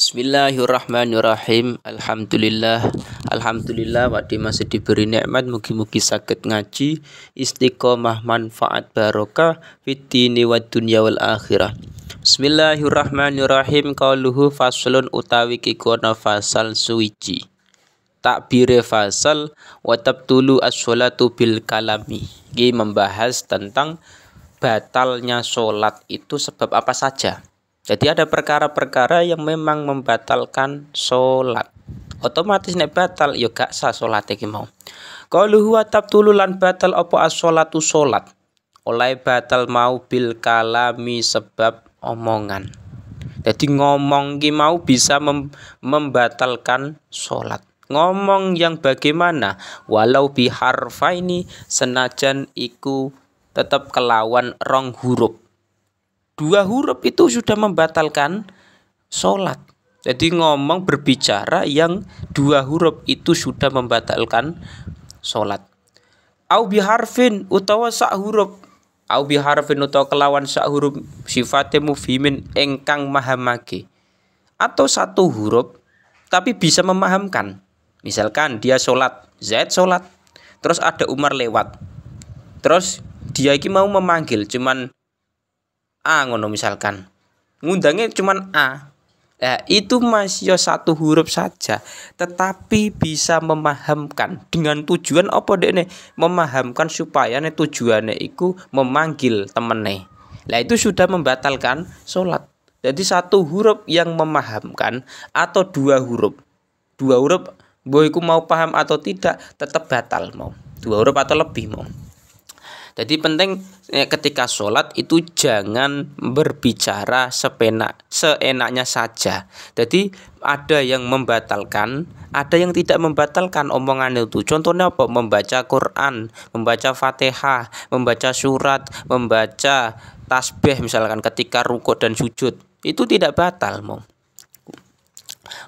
Bismillahirrahmanirrahim. Alhamdulillah waktu masih diberi nikmat mugi-mugi saged ngaji istiqomah manfaat barokah fid-dini wad dunya wal akhirah. Bismillahirrahmanirrahim. Qauluhu faslun utawi kikono fasal suwiji. Takbire fasal wa tabtulu as-sholatu bil kalami. Ini membahas tentang batalnya sholat itu sebab apa saja. Jadi ada perkara-perkara yang memang membatalkan sholat. Otomatis nek batal ya gak sah sholat iki mau. Qauluhu wa tabtulu lan batal apa as-sholatu sholat. Oleh batal mau bil kalami sebab omongan. Jadi ngomong ki mau bisa membatalkan sholat. Ngomong yang bagaimana? Walau biharfaini senajan iku tetap kelawan rong huruf. 2 huruf itu sudah membatalkan sholat. Jadi ngomong berbicara yang 2 huruf itu sudah membatalkan sholat. Au biharfin utawa sak huruf. Au biharfin utawa kelawan sak huruf sifate mufhimin engkang mahamake. Atau 1 huruf tapi bisa memahamkan. Misalkan dia sholat, Zaid sholat, terus ada Umar lewat. Terus dia ini mau memanggil cuman A ngono misalkan. Ngundangnya cuman A. Nah, itu masih 1 huruf saja, tetapi bisa memahamkan dengan tujuan apa dekne? Memahamkan supaya tujuannya itu memanggil temene. Nah, itu sudah membatalkan sholat. Jadi 1 huruf yang memahamkan atau 2 huruf. 2 huruf boyku mau paham atau tidak tetap batal mau. 2 huruf atau lebih mau. Jadi penting ketika sholat itu jangan berbicara seenaknya saja. Jadi ada yang membatalkan, ada yang tidak membatalkan omongan itu. Contohnya apa? Membaca Quran, membaca Fatihah, membaca surat, membaca tasbih misalkan ketika rukuk dan sujud. Itu tidak batal mau.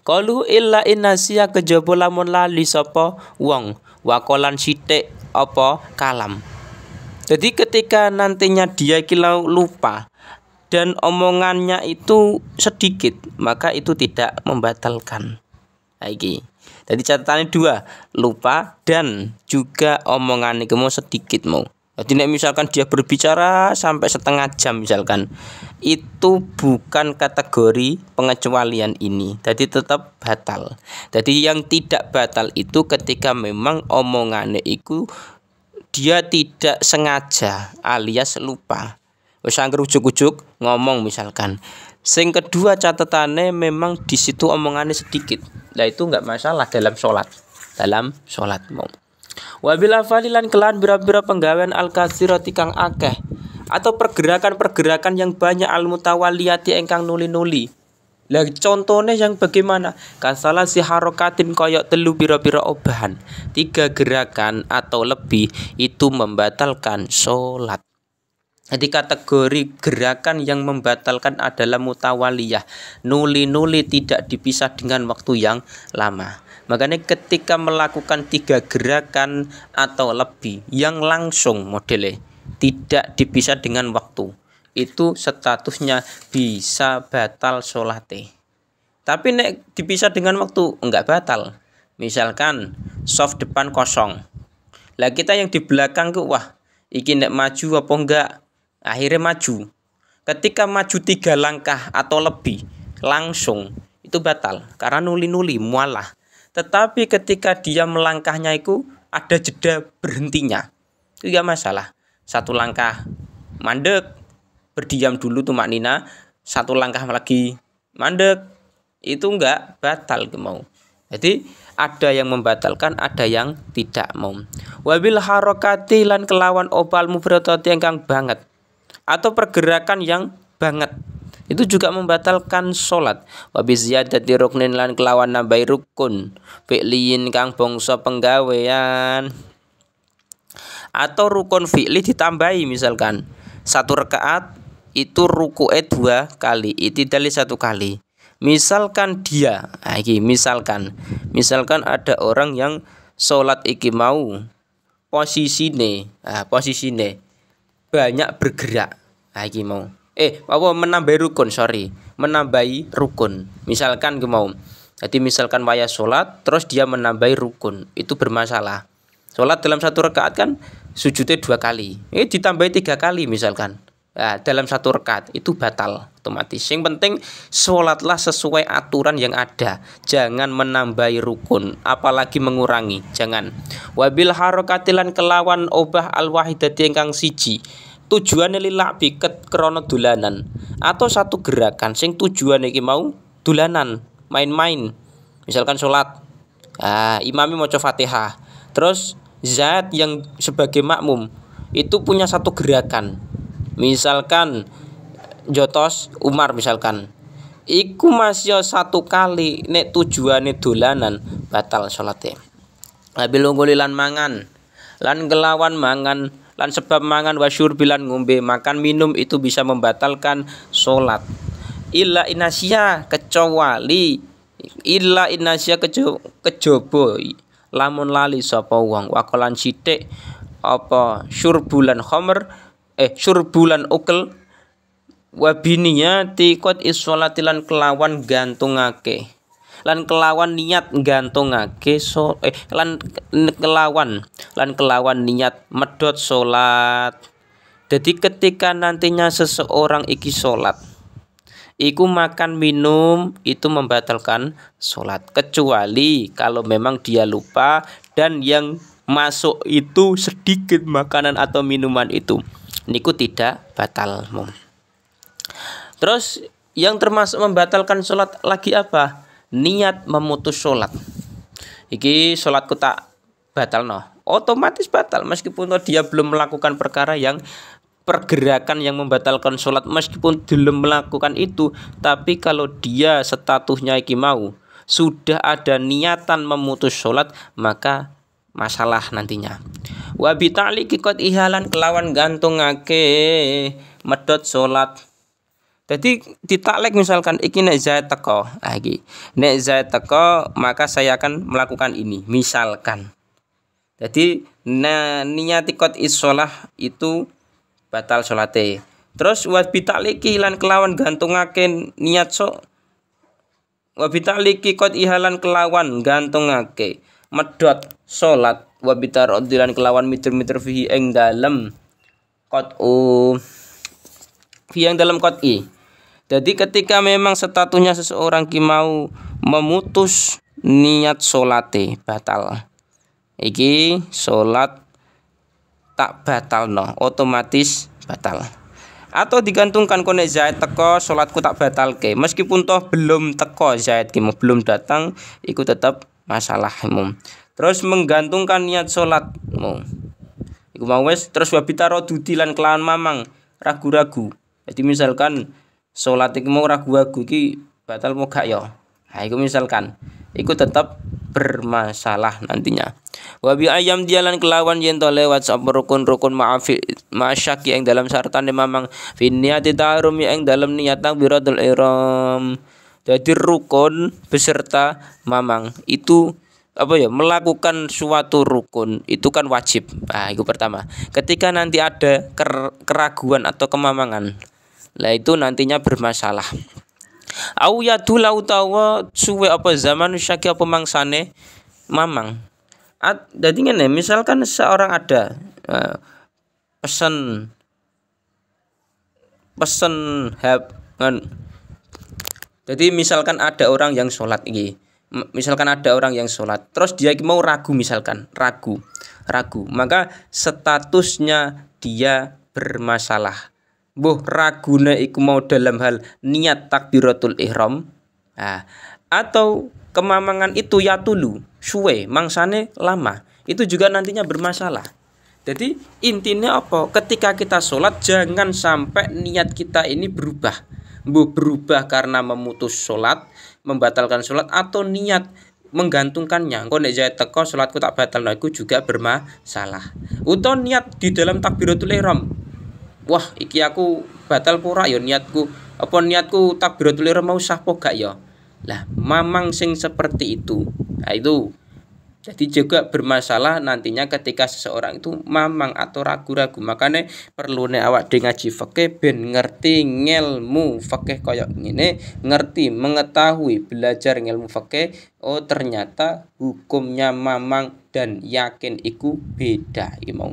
Qalu illa innasiya kejaba lamun lali sapa wong wakolan sithik apa kalam. Jadi ketika nantinya dia kilau lupa dan omongannya itu sedikit, maka itu tidak membatalkan. Lagi. Jadi catatannya 2, lupa dan juga omongannya mau sedikit mau. Jadi misalkan dia berbicara sampai setengah jam misalkan, itu bukan kategori pengecualian ini. Jadi tetap batal. Jadi yang tidak batal itu ketika memang omongannya itu dia tidak sengaja alias lupa. Wis angger ujug-ujug ngomong misalkan. Sing kedua catatannya memang di situ omongannya sedikit. Nah itu enggak masalah dalam sholat. Dalam sholat mau. Wabila falilan kelan bira-bira penggawean al-katsirati kang akeh atau pergerakan-pergerakan yang banyak al-mutawaliyati engkang nuli-nuli. Lah contohnya yang bagaimana? Kasalah si harokatin koyok telu biro-biro obahan. 3 gerakan atau lebih itu membatalkan sholat. Jadi kategori gerakan yang membatalkan adalah mutawaliyah. Nuli-nuli tidak dipisah dengan waktu yang lama. Makanya ketika melakukan 3 gerakan atau lebih yang langsung modelnya tidak dipisah dengan waktu, itu statusnya bisa batal sholate. Tapi nek dipisah dengan waktu enggak batal. Misalkan soft depan kosong. Lah kita yang di belakang tuh wah, iki nek maju apa enggak? Akhirnya maju. Ketika maju 3 langkah atau lebih langsung itu batal karena nuli-nuli mualah. Tetapi ketika dia melangkahnya itu ada jeda berhentinya. Itu enggak masalah. 1 langkah mandek, berdiam dulu tuh maknina, 1 langkah lagi mandek, itu enggak batal mau. Jadi ada yang membatalkan, ada yang tidak mau. Wabil harokati lan kelawan opal mufradati engkang banget atau pergerakan yang banget itu juga membatalkan sholat. Wabiz ziyadati ruknin lan kelawan nambahi rukun fi'liyin kang bangsa penggawean atau rukun fi'li ditambahi misalkan 1 rakaat itu ruku'e 2 kali, itidali 1 kali. Misalkan dia, misalkan ada orang yang sholat iki mau posisine banyak bergerak, iki mau apa menambahi rukun, sorry, menambahi rukun. Misalkan mau, jadi misalkan waya sholat terus dia menambahi rukun, itu bermasalah. Sholat dalam satu rakaat kan sujudnya 2 kali, ditambahi 3 kali misalkan. Nah, dalam satu rakaat itu batal otomatis. Yang penting sholatlah sesuai aturan yang ada, jangan menambahi rukun, apalagi mengurangi, jangan. Wabil harokatilan kelawan obah al wahidati ingkang siji, tujuane lilabi krana dolanan, atau satu gerakan sing tujuane iki mau dolanan, main-main. Misalkan sholat, imami maca Fatihah, terus Zaid yang sebagai makmum itu punya satu gerakan, misalkan jotos Umar misalkan, iku masih satu kali, nek tujuane dolanan batal salate. Habil unggulilan mangan lan kelawan mangan lan sebab mangan wasyur bilan ngombe, makan minum itu bisa membatalkan salat. Illa inasya kecuali kejaba lamun lali sapa wong wakolan sithik apa syurbulan khamr syurbulan ukul wabininya tikot isolatilan kelawan gantungake lan kelawan niat gantungake lan kelawan niat medhot salat. Jadi ketika nantinya seseorang iki salat iku makan minum itu membatalkan sholat, kecuali kalau memang dia lupa dan yang masuk itu sedikit makanan atau minuman itu, niku tidak batal. Terus yang termasuk membatalkan sholat lagi apa? Niat memutus sholat. Iki sholatku tak batal otomatis batal meskipun dia belum melakukan pergerakan yang membatalkan sholat, meskipun belum melakukan itu, tapi kalau dia statusnya iki mau sudah ada niatan memutus sholat, maka masalah nantinya. Wa bita'liqi qad ihalan kelawan gantungake medhot sholat. Jadi ditaklek misalkan iki nek Zaid teko, iki nek Zaid teko maka saya akan melakukan ini misalkan. Jadi niat qad isolah itu batal sholate. Terus wa bitaliki lan kelawan gantungake niat wa bitaliki qad ihalan kelawan gantungake medhot salat wa bitarodilan kelawan mitur-mitur fihi ing dalem qot'i. Jadi ketika memang statusnya seseorang ki mau memutus niat sholate batal, iki salat tak batal otomatis batal. Atau digantungkan konek Zaid teko salatku tak batal ke, meskipun toh belum teko Zaid ki belum datang, iku tetap masalah Terus menggantungkan niat salatmu iku mau wis, terus wabitaro dudilan kelawan mamang ragu-ragu. Jadi misalkan salat iki mau ragu-ragu iki batal mau gak ya, iku misalkan iku tetap bermasalah nantinya. Wa bi ayam dialan kelawan yen to lewat sapa rukun-rukun ma'asyaki ing dalam syartane mamang fi niati ta'arum ing dalam niat takbiratul ihram. Jadi rukun beserta mamang itu melakukan suatu rukun itu kan wajib. Itu pertama. Ketika nanti ada keraguan atau kemamangan, lah itu nantinya bermasalah. Au yadula utawa suwe apa zaman syaki apa mangsane mamang. Jadi ngene, misalkan seorang ada pesen jadi misalkan ada orang yang sholat iki. Misalkan ada orang yang sholat, terus dia mau ragu, misalkan ragu, maka statusnya dia bermasalah. Ragune iku mau dalam hal niat takbiratul ihram, atau kemamangan itu yatulu suwe mangsane lama, itu juga nantinya bermasalah. Jadi intinya apa? Ketika kita sholat jangan sampai niat kita ini berubah karena memutus sholat, membatalkan sholat, atau niat menggantungkannya. Kok nek Zaid teko sholatku tak batal, iku juga bermasalah. Atau niat di dalam takbiratul ihram, wah iki aku batal pura ya niatku takbiratul ihram mau sah po gak ya. Lah mamang sing seperti itu. Nah itu. Jadi juga bermasalah nantinya ketika seseorang itu mamang atau ragu-ragu. Makanya perlu awak dhewe ngaji fikih ben ngerti ngelmu fikih kaya ngene, ngerti mengetahui belajar ngelmu fikih. Oh ternyata hukumnya mamang dan yakin iku beda iki mau.